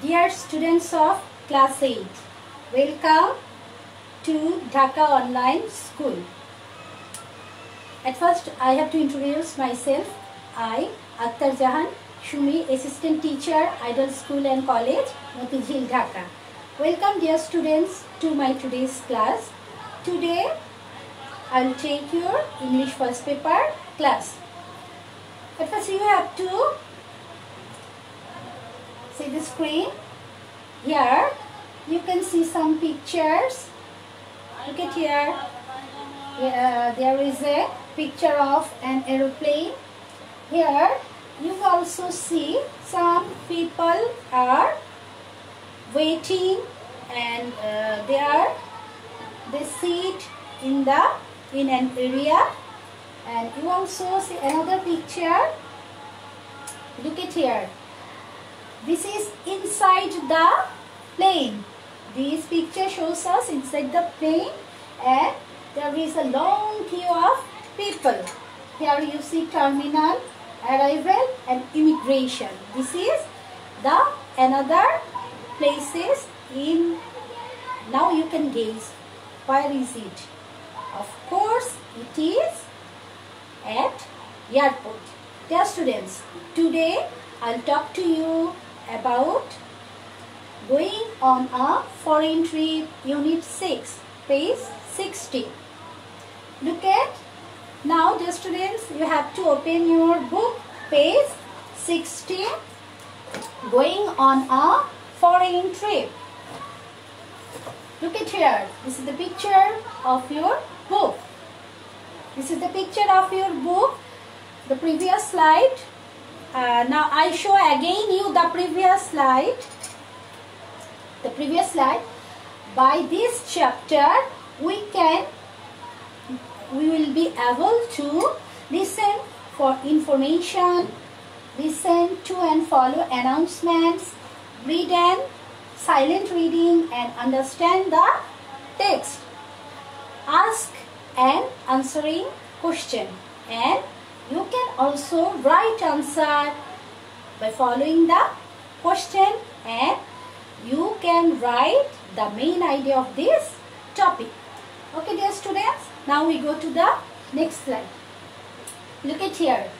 Dear students of class 8, welcome to Dhaka Online School. At first, I have to introduce myself. I, Akhtar Jahan, Shumi, Assistant Teacher, Idol School and College, Motijhil, Dhaka. Welcome dear students to my today's class. Today, I will take your English first paper class. At first, you have to see the screen. Here you can see some pictures. Look at here. There is a picture of an aeroplane. Here you also see some people are waiting and they sit in an area, and you also see another picture. Look at here. This is inside the plane. This picture shows us inside the plane, and there is a long queue of people. Here you see terminal, arrival and immigration. This is the another places in. Now you can guess, where is it? Of course it is at airport. Dear students, today I'll talk to you about going on a foreign trip, unit 6, page 60. Look at now, dear students, you have to open your book, page 60, going on a foreign trip. Look at here. This is the picture of your book. This is the picture of your book. The previous slide. Now I show again you the previous slide. The previous slide. By this chapter, we will be able to listen for information, listen to and follow announcements, read and silent reading, and understand the text. Ask and answering question, and you can also write answer by following the question, and you can write the main idea of this topic. Okay dear students, now we go to the next slide. Look at here.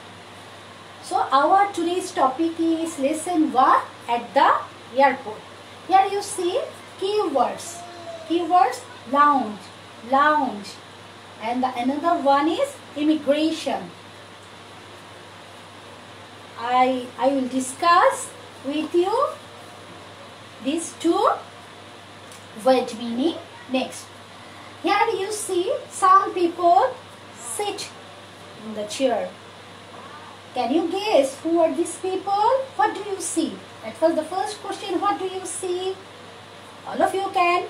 So our today's topic is lesson 1 at the airport. Here you see keywords. Keywords: lounge, and another one is immigration. I will discuss with you these two word meaning next. Here you see some people sit in the chair. Can you guess who are these people? What do you see? That was the first question. What do you see? All of you can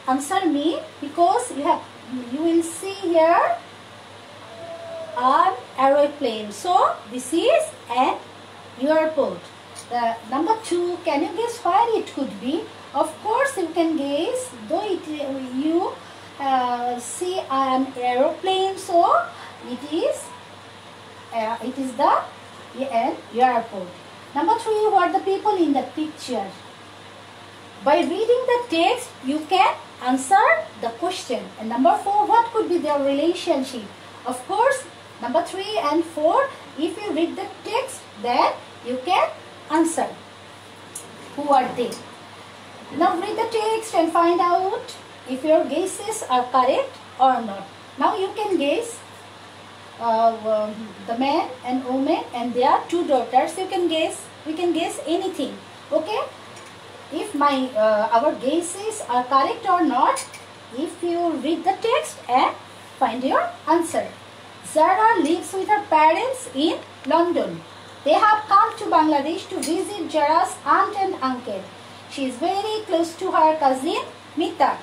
answer me, because you will see here an aeroplane. So this is an airport. The number 2, can you guess where it could be? Of course you can guess, though you see an aeroplane, so it is the airport. Number 3, who are the people in the picture? By reading the text, you can answer the question. And number 4, what could be their relationship? Of course, number 3 and 4, if you read the text, then you can answer who are they. Now read the text and find out if your guesses are correct or not. Now you can guess the man and woman and their 2 daughters. You can guess. We can guess anything. Okay. If our guesses are correct or not, if you read the text and find your answer. Zara lives with her parents in London. They have come to Bangladesh to visit Zara's aunt and uncle. She is very close to her cousin Mita.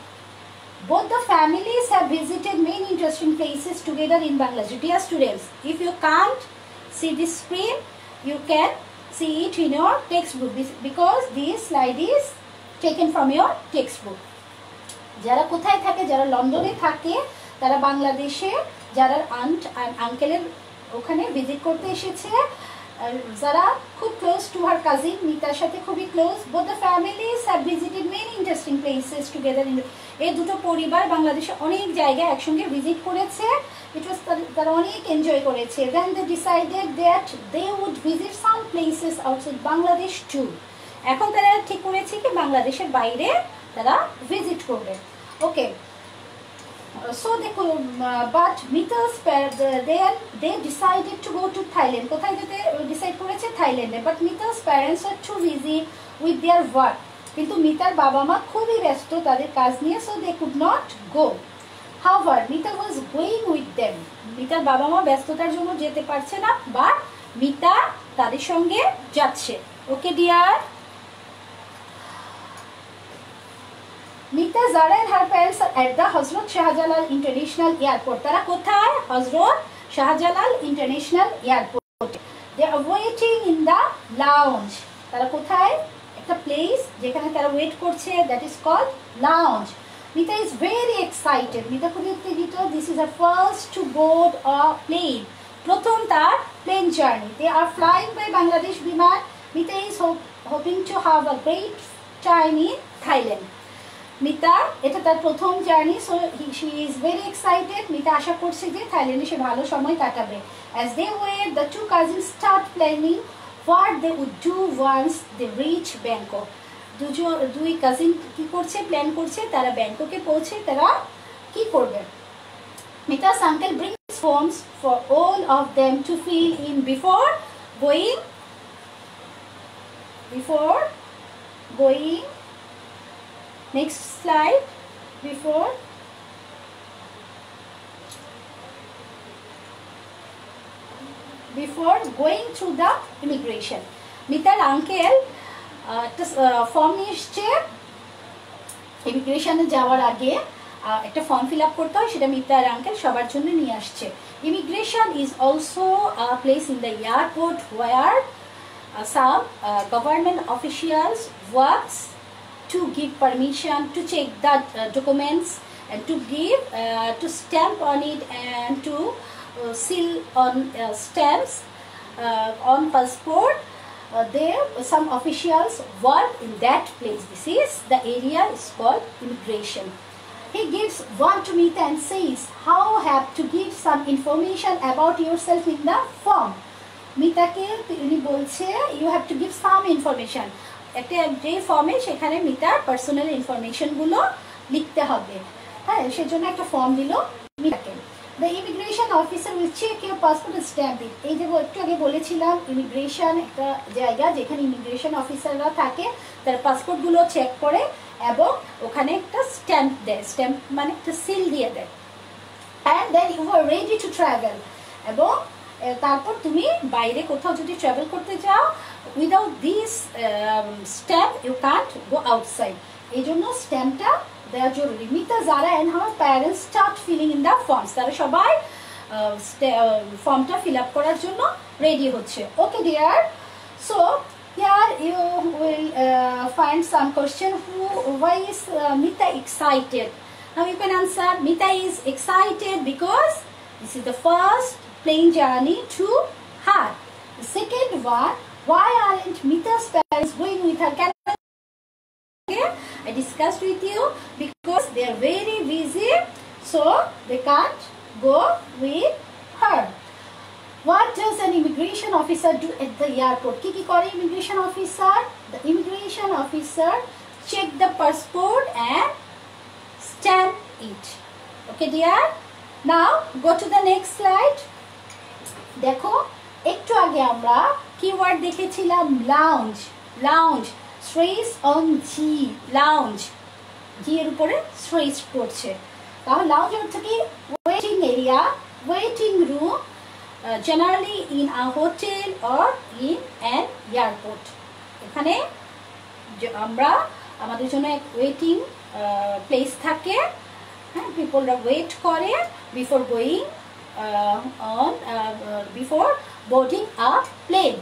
Both the families have visited many interesting places together in Bangladesh. Dear students, if you can't see this screen, you can see it in your textbook, because this slide is taken from your textbook. যারা কোথায় থাকে, যারা লন্ডনে থাকে, তারা বাংলাদেশে যারা aunt আর আঙ্কেলের ওখানে ভিজিট করতে এসেছে, Zara খুব close to her cousin, মিতার সাথে খুবই close. Both the families have visited many interesting places together. এই দুটো পরিবার বাংলাদেশে অনেক জায়গায় একসঙ্গে ভিজিট করেছে. It was তারা অনেক এনজয় করেছে. Then they decided that they would visit some places outside Bangladesh too. এখন তারা ঠিক করেছে কি বাংলাদেশের বাইরে তারা ভিজিট করবে. ওকে, so they could, but Mita's then they decided to go to Thailand. কোথায় যেতে ডিসাইড করেছে? থাইল্যান্ডে. But Mita's parents were too busy with their work. কিন্তু মিতার বাবা মা খুবই ব্যস্ত তাদের কাজ নিয়ে, so they could not go. However, Mita was going with them. মিতার বাবা মা ব্যস্ততার জন্য যেতে পারছে না, but মিতা তাদের সঙ্গে যাচ্ছে. Okay dear, Mita, Zara and her parents are at the Hazrat Shahjalal International Airport. তারা কোথায়? Hazrat Shahjalal international airport. They are waiting in the lounge. তারা কোথায়? একটা প্লেস যেখানে তারা ওয়েট করছে, that is called lounge. Mita is very excited. Mita খুবই উত্তেজিত. This is her first to board a plane. প্রথম তার plane journey. They are flying by Bangladesh বিমান. Mita is hoping to have a great time in Thailand. Mita এটা তার প্রথম journey, so she is very excited. Mita আশা করছে যে থাইল্যান্ডে সে ভালো সময় কাটাবে. As they wait, the two cousins start planning what they would do once they reach Bangkok. দুই কাজিন কি করছে? প্ল্যান করছে তারা ব্যাংককে পৌঁছে তারা কি করবে. মিতা's uncle brings forms for all of them to fill in before going. Next slide. Before going through the immigration, মিতার আঙ্কেল একটা ফর্ম নিয়ে এসছে. ইমিগ্রেশনে যাওয়ার আগে একটা ফর্ম ফিল আপ করতে হয়, সেটা মিতার আঙ্কেল সবার জন্য নিয়ে আসছে. Immigration is also a place in the airport where some government officials works to give permission to check the documents and to give to stamp on it and to seal on stamps on passport. There some officials work in that place. This is the area is called immigration. He gives one to Mita and says how have to give some information about yourself in the form. মিতাকে তিনি বলছে you have to give some information. একটা যে ফর্মে সেখানে মিতার personal ইনফরমেশনগুলো লিখতে হবে. হ্যাঁ, সেজন্য একটা ফর্ম দিল মিতাকে. The immigration officer will check your passport and stamp it. এই যে একটু আগে বলেছিলাম ইমিগ্রেশন একটা জায়গা যেখানে ইমিগ্রেশন অফিসাররা থাকে, তার পাসপোর্টগুলো চেক করে এবং ওখানে একটা স্ট্যাম্প দেয়. স্ট্যাম্প মানে একটা সিল দিয়ে দেয়. And then you are ready to travel. এবং তারপর তুমি বাইরে কোথাও যদি ট্রাভেল করতে চাও, without this stamp you can't go outside. এই জন্য স্ট্যাম্পটা দেওয়া জরুরি. Mita, Zara and her parents start filling in the forms. তারা সবাই ফর্মটা ফিল আপ করার জন্য রেডি হচ্ছে. Okay dear, so here you will find some question. Why is Mita excited? Now you can answer. Mita is excited because this is the first plane journey to her. The second one, why aren't Mita's parents going with her? Okay, I discussed with you because they are very busy, so they can't go with her. What does an immigration officer do at the airport? Ki kore immigration officer? The immigration officer check the passport and stamp it. Okay dear, now go to the next slide. দেখো, একটু আগে আমরা keyword দেখেছিলাম lounge. Lounge stress on G, lounge G এর উপরে stress পড়ছে. তাহলে lounge অর্থ কি? Waiting area, waiting room, generally in a hotel or in an airport. এখানে আমরা আমাদের জন্য এক ওয়েটিং প্লেস থাকে. হ্যাঁ, পিপলরা ওয়েট করে before going before boarding a plane.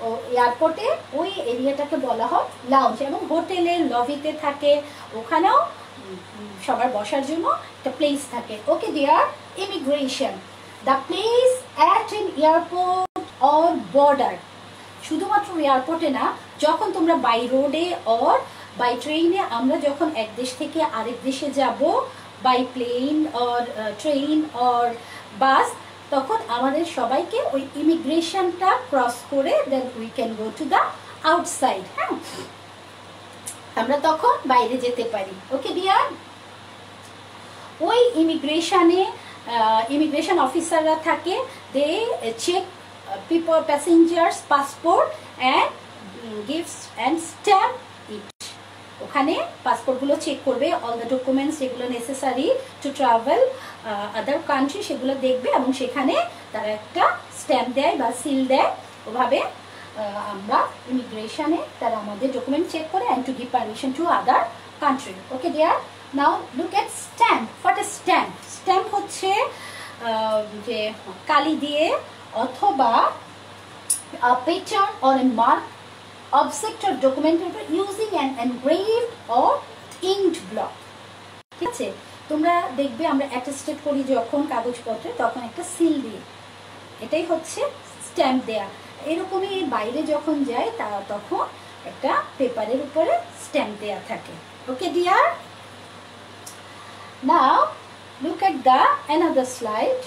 ও এয়ারপোর্টে ওই এরিয়াটাকে বলা হয় লাউঞ্জ. এবং হোটেলের লবিতে থাকে, ওখানেও সবার বসার জন্য একটা প্লেস থাকে. Okay dear, immigration, the place at N airport or border. শুধুমাত্র এয়ারপোর্টে না, যখন তোমরা বাই রোডে অর বাই ট্রেনে, আমরা যখন এক দেশ থেকে আরেক দেশে যাব by plane or train or bus, তখন আমাদের সবাইকে ওই ইমিগ্রেশনটা ক্রস করে then we can go to the outside. হ্যাঁ, আমরা তখন বাইরে যেতে পারি। ওকে ডিয়ার, ওই ইমিগ্রেশন অফিসাররা থাকে, they check people passengers passport and gives and stamp it. ওখানে পাসপোর্টগুলো চেক করবে, অল দ্য ডকুমেন্টস যেগুলো necessary to travel other country সেগুলো দেখবে, এবং সেখানে তারা একটা স্ট্যাম্প দেয় বা সিল দেয়। ওভাবে আমরা ইমিগ্রেশনে তারা আমাদের ডকুমেন্ট চেক করে and to give permission to other country. Okay dear, now look at stamp. What a stamp? Stamp হচ্ছে যে কালি দিয়ে অথবা pattern or a mark object or ডকুমেন্টের উপর using an engraved or ইঙ্কড block. ঠিক আছে, তোমরা দেখবে আমরা অ্যাটেস্টেড করি যখন কাগজপত্রে, তখন একটা সিল দিয়ে, এটাই হচ্ছে স্ট্যাম্প দেয়া। এরকমই বাইরে যখন যায় তখন একটা পেপারের উপরে স্ট্যাম্প দেয়া থাকে। Okay dear, now look at the another slide.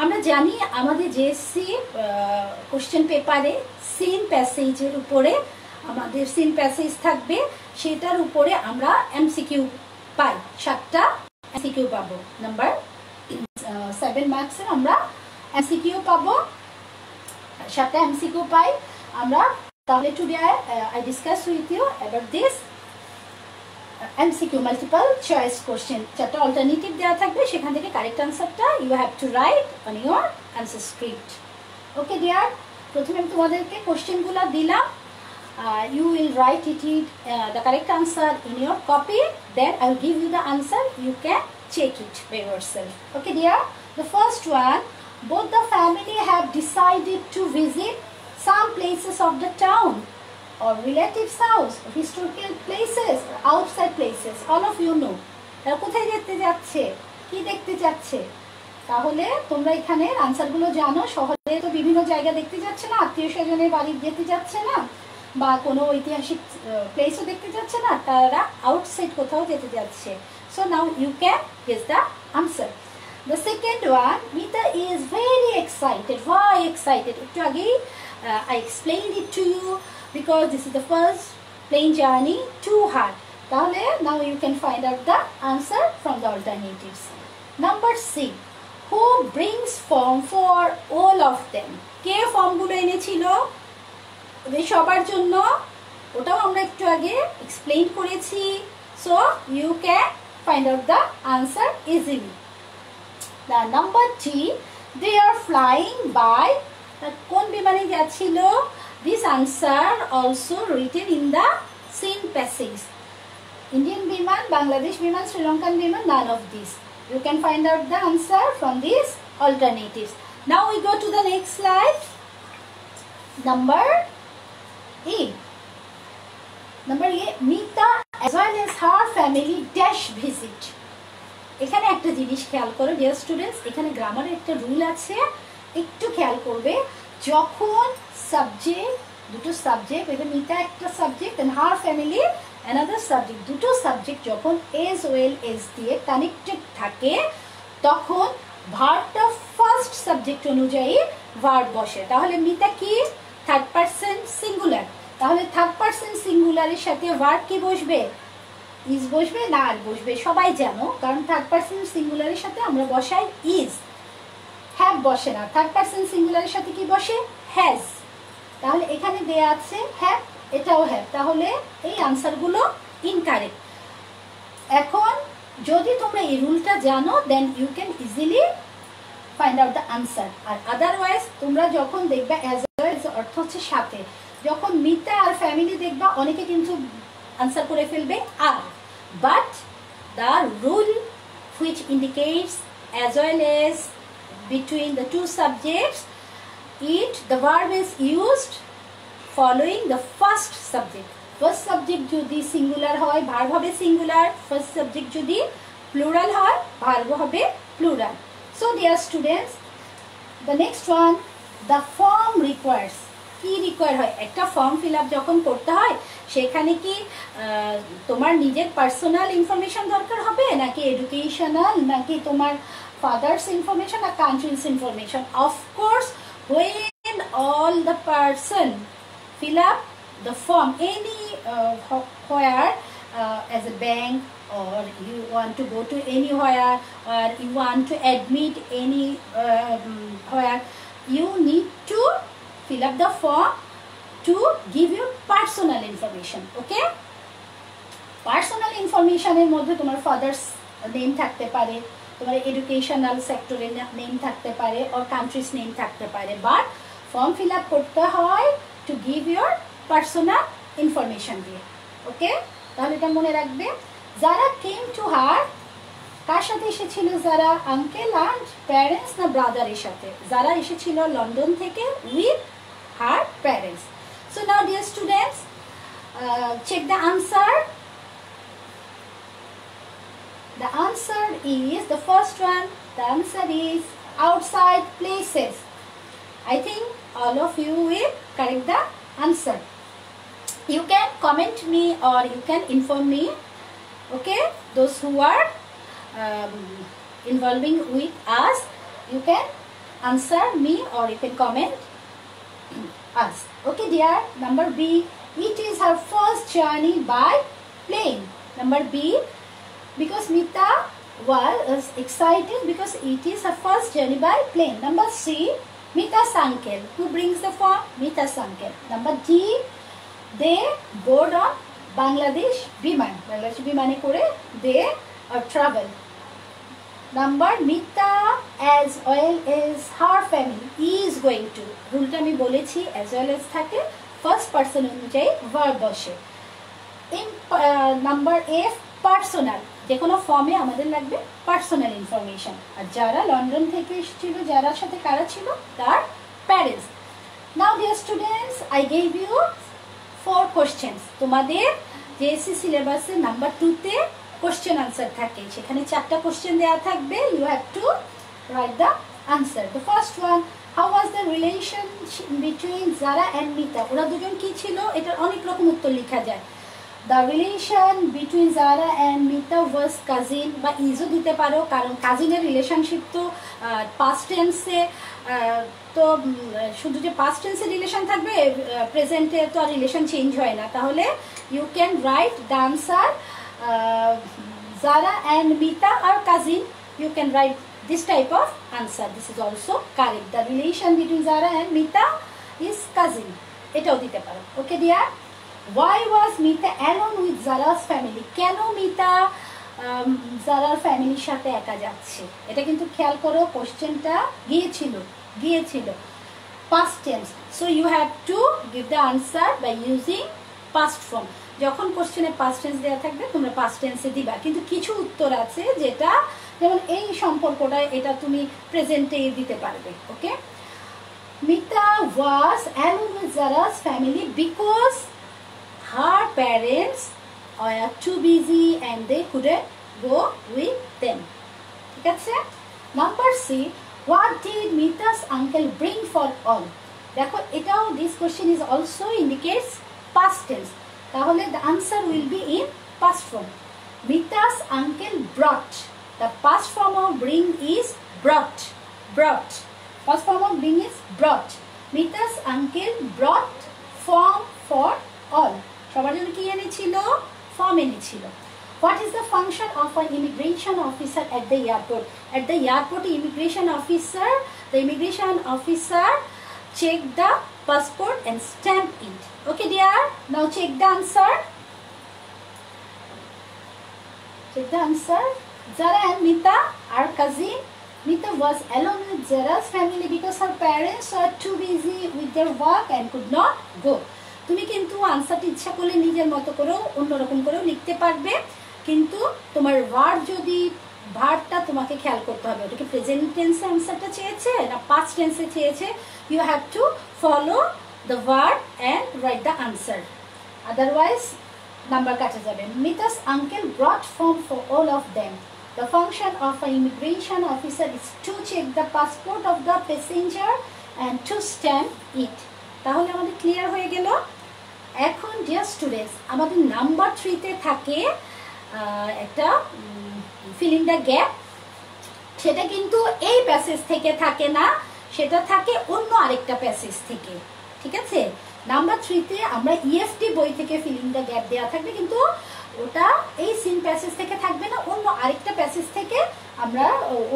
আমরা জানি আমাদের জিএসসি কোশ্চেন পেপারে সিন প্যাসেজের উপরে আমাদের সিন প্যাসেজ থাকবে, সেটার উপরে আমরা এমসিকিউ পাই, 7টা এমসিকিউ পাবো। নাম্বার 7 মার্কসের আমরা এমসিকিউ পাবো, 7টা এমসিকিউ পাই আমরা। তাহলে today I discuss with you about this MCQ multiple choice question. 4টা অল্টারনেটিভ দেওয়া থাকবে, সেখান থেকে কারেক্ট আনসারটা you have to write on your answer script. Okay dear, প্রথমে আমি তোমাদেরকে কোশ্চেনগুলো দিলাম, you will write the correct answer in your copy, then I will give you the answer, you can check it by yourself. Okay dear, the first one, both the family have decided to visit some places of the town or relatives house, or historical places, or outside places. All of you know. তারা কোথায় যেতে যাচ্ছে, কি দেখতে যাচ্ছে? তাহলে তোমরা এখানে আনসারগুলো জানো। শহরে তো বিভিন্ন জায়গা দেখতে যাচ্ছে না, আত্মীয় স্বজনের বাড়ি যেতে যাচ্ছে না, বা কোনো ঐতিহাসিক প্লেসও দেখতে যাচ্ছে না, তারা আউটসাইড কোথাও যেতে যাচ্ছে। So now you can guess the answer. The second one, Mita is very excited. Why excited? একটু আগেই I explained it to you because this is the first plane journey to her. তাহলে now you can find out the answer from the alternatives. Number C, who brings form for all of them? কে ফর্মগুলো এনেছিল সবার জন্য? ওটাও আমরা একটু আগে explain করেছি। So you can find out the answer easily. The number D, they are flying by, কোন বিমানে যাচ্ছিল? This answer also written in the same passage. Indian বিমান, Bangladesh বিমান, Sri Lankan বিমান, none of these. You can find out the answer from these alternatives. Now we go to the next slide. Number A. Mita as well as her family dash visit. এখানে একটা জিনিস খেয়াল করো dear students, এখানে গ্রামারের একটা rule আছে, একটু খেয়াল করবে। যখন সাবজেক্ট, দুটো সাবজেক্ট, এটা মিতা একটা subject and her family another subject, দুটো সাবজেক্ট যখন এজ ওয়েল এজ দিয়ে কানেক্টেড থাকে, তখন ভার্বটা ফার্স্ট সাবজেক্ট অনুযায়ী ভার্ব বসে। তাহলে মিতা কি? Third person singular. তাহলে থার্ড পারসন সিঙ্গুলারের সাথে ভার্ব কি বসবে? ইজ বসবে না আর বসবে? সবাই জানো, কারণ থার্ড পারসন সিঙ্গুলারের সাথে আমরা বসাই ইজ, হ্যাভ বসে না। থার্ড পারসন সিঙ্গুলারের সাথে কি বসে? হ্যাজ। তাহলে এখানে দেয়া আছে হ্যাভ, এটাও হ্যাভ, তাহলে এই আনসারগুলো ইনকারেক্ট। এখন যদি তোমরা এই রুলটা জানো, then you can easily find out the answer. আর আদারওয়াইজ তোমরা যখন দেখবে অ্যাজ অর্থ হচ্ছে সাথে, যখন মিতা আর ফ্যামিলি দেখবা অনেকে কিন্তু আনসার করে ফেলবে আর, but the rule which indicates as well as between the two subjects, the verb is used following the first subject. First subject যদি সিঙ্গুলার হয় ভার্ব হবে সিঙ্গুলার, ফার্স্ট সাবজেক্ট যদি প্লুরাল হয় ভার্ব হবে plural. So dear students, the next one, the form requires, কি require হয়? একটা form fill up যখন করতে হয় সেখানে কি তোমার নিজের পার্সোনাল ইনফরমেশন দরকার হবে, নাকি এডুকেশনাল, নাকি তোমার ফাদার্স ইনফরমেশন আর country's information? Of course when all the person fill up the form anywhere as a bank, or you want to go to anywhere, or you want to admit anywhere, you need to fill up the form to give you personal information. Okay, personal information এর মধ্যে তোমার father's name থাকতে পারে, তোমার educational সেক্টরের name থাকতে পারে, or countries name থাকতে পারে, বাট ফর্ম ফিল আপ করতে হয় to give your personal information দিয়ে। ওকে, তাহলে এটা মনে রাখবে। যারা কেম টু হার, কার সাথে এসেছিল যারা? আঙ্কেল অ্যান্ড প্যারেন্টস না ব্রাদারের সাথে? যারা এসেছিল লন্ডন থেকে with her parents. So now dear students, check the answer. The answer is, the first one, the answer is outside places. I think all of you will correct the answer. You can comment me or you can inform me. Okay, those who are involving with us, you can answer me or you can comment us. Okay dear, number B, it is her first journey by plane. Number B, because Mita was excited because it is her first journey by plane. Number C, Mita's uncle. Who brings the form? Mita's uncle. Number D, they board on Bangladesh Biman. Bangladesh Bimane kore they travel. Number, Mita as well as her family is going to. Rule ta ami bolechi as well as thake first person অনুযায়ী verb বসে। In number F, personal, যে কোনো ফর্মে আমাদের লাগবে personal information. আর যারা London থেকে এসেছিল, যারা সাথে কারা ছিল, তার parents. Now dear students, I gave you 4 questions. তোমাদের জেএসসি সিলেবাসে নাম্বার 2-তে কোশ্চেন আনসার থাকে, সেখানে 4টা কোশ্চেন দেওয়া থাকবে। You have to write the answer. The first one, how was the relation between Zara and Mita? ওরা দুজন কি ছিল? এটার অনেক রকম উত্তর লেখা যায়। The relation between Zara and Mita was cousin, বা ইজও দিতে পারো, কারণ কাজিনের রিলেশনশিপ তো পাস্ট টেন্সে, তো শুধু যে পাস্ট টেন্সে রিলেশন থাকবে, প্রেজেন্টে তো আর রিলেশন চেঞ্জ হয় না। তাহলে you can write the answer, Zara and Mita are cousin. You can write this type of answer. This is also correct. The relation between Zara and Mita is cousin. এটাও দিতে পারো। Okay dear? Why was Mita alone with Zara's family? কেন মিতা জারার ফ্যামিলির সাথে একা যাচ্ছে? এটা কিন্তু খেয়াল করো, কোশ্চেনটা গিয়েছিল past tense. So you have to give the answer by using past form. যখন কোশ্চেনে past tense দেওয়া থাকবে তোমরা past tense দিবা, কিন্তু কিছু উত্তর আছে যেটা, যেমন এই সম্পর্কটা, এটা তুমি প্রেজেন্টে দিতে পারবে। ওকে, Mita was alone with Zara's family because her parents are too busy and they couldn't go with them. ঠিক আছে? Number C, what did Mita's uncle bring for all? দেখো এটাও, this question is also indicates past tense. তাহলে the answer will be in past form. Mita's uncle brought. The past form of bring is brought. Past form of bring is brought. Mita's uncle brought form for all. সবার জন্য কি এনেছিল? Form এনেছিল। What is the function of an immigration officer at the airport? At the airport, the immigration officer check the passport and stamp it. Okay dear, now check the answer. Zara and Mita are cousin. Mita was alone with Zara's family because her parents were too busy with their work and could not go. তুমি কিন্তু আনসারটি ইচ্ছা করলে নিজের মতো করেও অন্যরকম করেও লিখতে পারবে, কিন্তু তোমার ভার্বটা তোমাকে খেয়াল করতে হবে, ওটাকে প্রেজেন্ট টেন্সে আনসারটা চেয়েছে না পাস্ট টেন্সে চেয়েছে। You have to follow the verb and write the answer, otherwise number কাটা যাবে। মিতা's uncle brought form for all of them. The function of an immigration officer is to check the passport of the passenger and to stand it. তাহলে আমাদের clear হয়ে গেল। এখন dear students, আমাদের number 3-তে থাকে একটা ফিল ইন দ্য গ্যাপ। সেটা কিন্তু এই প্যাসেজ থেকে থাকে না, সেটা থাকে অন্য আরেকটা প্যাসেজ থেকে, ঠিক আছে? নাম্বার 3-তে আমরা ইএফটি বই থেকে ফিল ইন দ্য গ্যাপ দেওয়া থাকবে, কিন্তু ওটা এই সিন প্যাসেজ থেকে থাকবে না, অন্য আরেকটা প্যাসেজ থেকে আমরা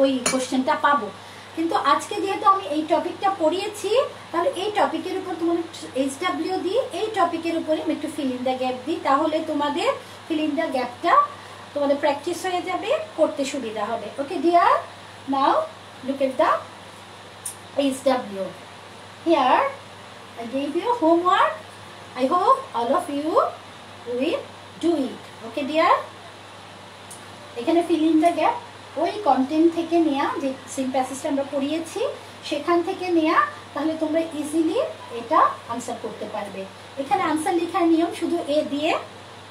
ওই কোশ্চেনটা পাবো। কিন্তু আজকে যেহেতু আমি এই টপিকটা পড়িয়েছি, তাহলে এই টপিকের উপর তোমাদের HW দিই, এই টপিকের উপরে আমি একটু ফিল ইন দ্য গ্যাপ দিই, তাহলে তোমাদের ফিল ইন দ্য গ্যাপটা তোমাদের প্র্যাকটিস হয়ে যাবে, করতে সুবিধা হবে। Okay dear, now look at the HW. Here I gave you homework. I hope all of you will do it. Okay dear? এখানে ফিল ইন দ্য গ্যাপ ওই কন্টেন্ট থেকে নেওয়া, যে সিন প্যাসেজটা আমরা পড়িয়েছি সেখান থেকে নেওয়া, তাহলে তোমরা ইজিলি এটা আনসার করতে পারবে। এখানে আনসার লেখার নিয়ম শুধু এ দিয়ে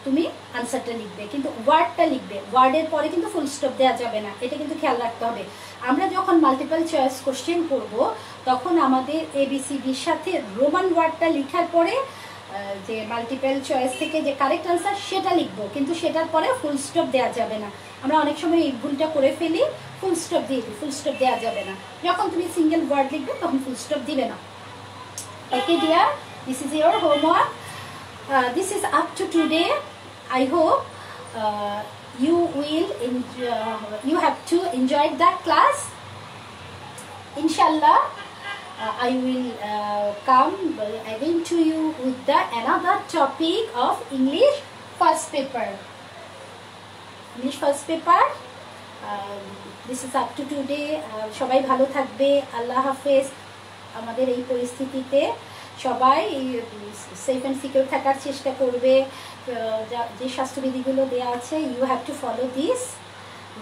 তুমি আনসারটা লিখবে, কিন্তু ওয়ার্ডটা লিখবে, ওয়ার্ডের পরে কিন্তু ফুল স্টপ দেওয়া যাবে না, এটা কিন্তু খেয়াল রাখতে হবে। আমরা যখন মাল্টিপল চয়েস কোশ্চেন করব, তখন আমাদের ABCDর সাথে রোমান ওয়ার্ডটা লেখার পরে যে মাল্টিপল চয়েস থেকে যে কারেক্ট আনসার সেটা লিখবো, কিন্তু সেটার পরে ফুল স্টপ দেওয়া যাবে না। আমরা অনেক সময় এই ভুলটা করে ফেলি, ফুল স্টপ দিয়ে দিই, ফুল স্টপ দেওয়া যাবে না। যখন তুমি সিঙ্গেল ওয়ার্ড লিখবে তখন ফুল স্টপ দিবে না। Okay dear, this is your homework. This is up to today. I hope you have to enjoy that class. Inshallah, I will come again to you with another topic of English first paper. English first paper. This is up to today. সবাই ভালো থাকবে, আল্লাহ হাফেজ। আমাদের এই পরিস্থিতিতে সবাই safe and secure থাকার চেষ্টা করবে। যে স্বাস্থ্যবিধিগুলো দেওয়া আছে, you have to follow this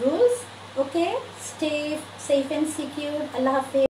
rules. Okay, stay safe and secure. আল্লাহ হাফেজ।